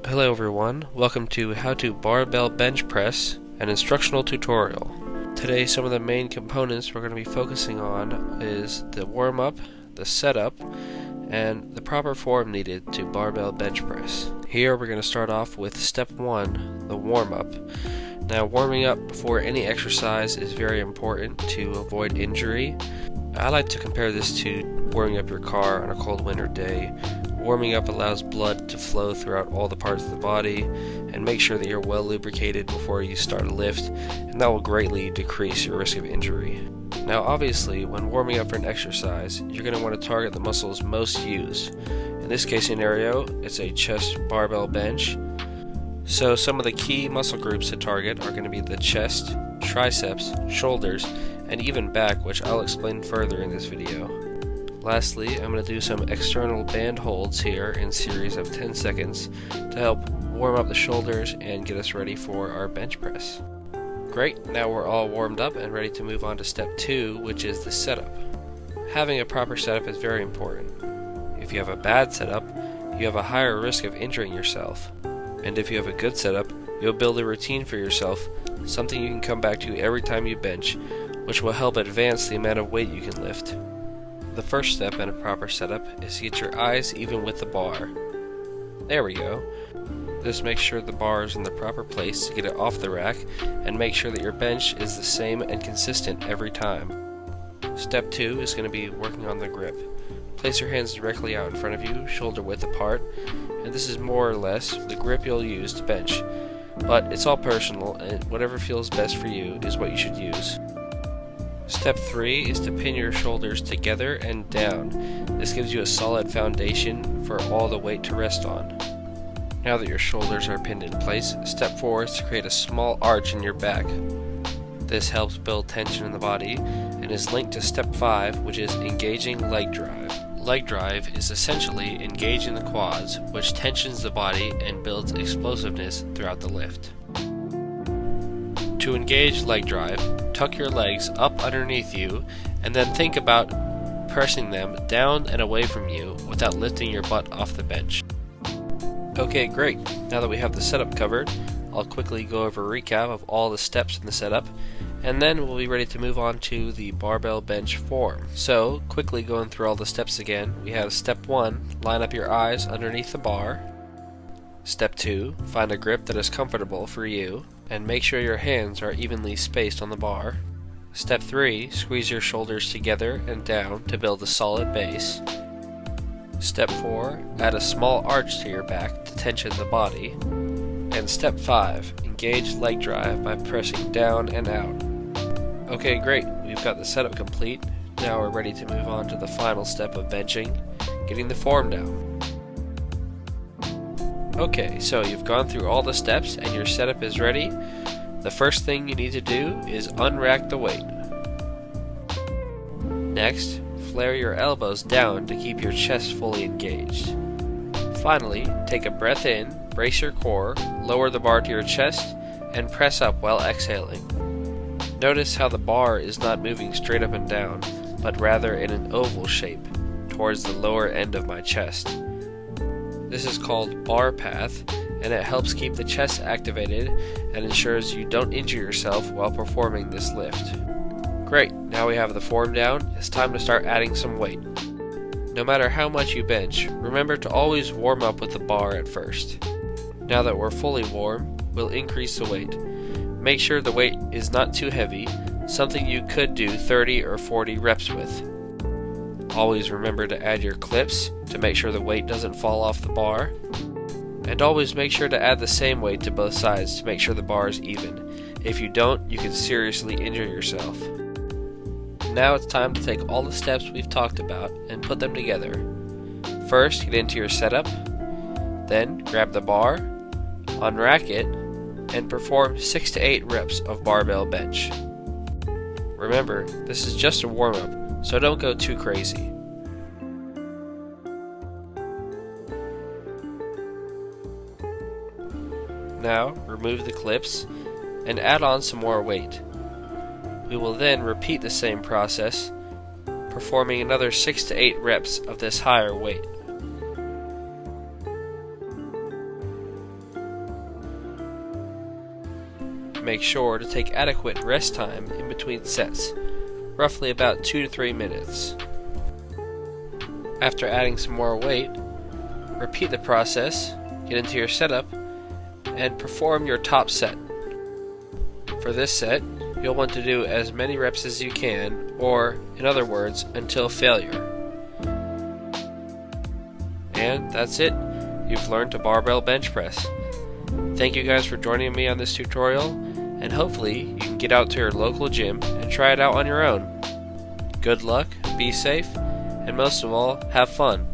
Hello everyone, welcome to How to Barbell Bench Press, an instructional tutorial. Today some of the main components we're going to be focusing on is the warm-up, the setup, and the proper form needed to barbell bench press. Here we're going to start off with step 1, the warm-up. Now warming up before any exercise is very important to avoid injury. I like to compare this to warming up your car on a cold winter day. Warming up allows blood to flow throughout all the parts of the body and make sure that you're well lubricated before you start a lift, and that will greatly decrease your risk of injury. Now obviously, when warming up for an exercise, you're going to want to target the muscles most used. In this case scenario, it's a chest barbell bench. So some of the key muscle groups to target are going to be the chest, triceps, shoulders, and even back, which I'll explain further in this video. Lastly, I'm going to do some external band holds here in series of 10 seconds to help warm up the shoulders and get us ready for our bench press. Great, now we're all warmed up and ready to move on to step 2, which is the setup. Having a proper setup is very important. If you have a bad setup, you have a higher risk of injuring yourself. And if you have a good setup, you'll build a routine for yourself, something you can come back to every time you bench, which will help advance the amount of weight you can lift. The first step in a proper setup is to get your eyes even with the bar. There we go. Just make sure the bar is in the proper place to get it off the rack, and make sure that your bench is the same and consistent every time. Step 2 is going to be working on the grip. Place your hands directly out in front of you, shoulder width apart, and this is more or less the grip you'll use to bench. But it's all personal, and whatever feels best for you is what you should use. Step 3 is to pin your shoulders together and down. This gives you a solid foundation for all the weight to rest on. Now that your shoulders are pinned in place, step 4 is to create a small arch in your back. This helps build tension in the body and is linked to step 5, which is engaging leg drive. Leg drive is essentially engaging the quads, which tensions the body and builds explosiveness throughout the lift. To engage leg drive, tuck your legs up underneath you and then think about pressing them down and away from you without lifting your butt off the bench. Okay, great. Now that we have the setup covered, I'll quickly go over a recap of all the steps in the setup, and then we'll be ready to move on to the barbell bench form. So, quickly going through all the steps again, we have step 1, line up your eyes underneath the bar. Step 2, find a grip that is comfortable for you, and make sure your hands are evenly spaced on the bar. Step 3, squeeze your shoulders together and down to build a solid base. Step 4, add a small arch to your back to tension the body. And step 5, engage leg drive by pressing down and out. Okay, great, we've got the setup complete. Now we're ready to move on to the final step of benching, getting the form down. Okay, so you've gone through all the steps and your setup is ready. The first thing you need to do is unrack the weight. Next, flare your elbows down to keep your chest fully engaged. Finally, take a breath in, brace your core, lower the bar to your chest, and press up while exhaling. Notice how the bar is not moving straight up and down, but rather in an oval shape, towards the lower end of my chest. This is called bar path, and it helps keep the chest activated and ensures you don't injure yourself while performing this lift. Great, now we have the form down, it's time to start adding some weight. No matter how much you bench, remember to always warm up with the bar at first. Now that we're fully warm, we'll increase the weight. Make sure the weight is not too heavy, something you could do 30 or 40 reps with. Always remember to add your clips to make sure the weight doesn't fall off the bar. And always make sure to add the same weight to both sides to make sure the bar is even. If you don't, you could seriously injure yourself. Now it's time to take all the steps we've talked about and put them together. First, get into your setup. Then, grab the bar, unrack it, and perform 6 to 8 reps of barbell bench. Remember, this is just a warm-up, so don't go too crazy. Now, remove the clips and add on some more weight. We will then repeat the same process, performing another 6 to 8 reps of this higher weight. make sure to take adequate rest time in between sets, roughly about 2 to 3 minutes. After adding some more weight, repeat the process, get into your setup, and perform your top set. For this set, you'll want to do as many reps as you can, or, in other words, until failure. And that's it. You've learned to barbell bench press. Thank you guys for joining me on this tutorial, and hopefully you can get out to your local gym and try it out on your own. Good luck, be safe, and most of all, have fun.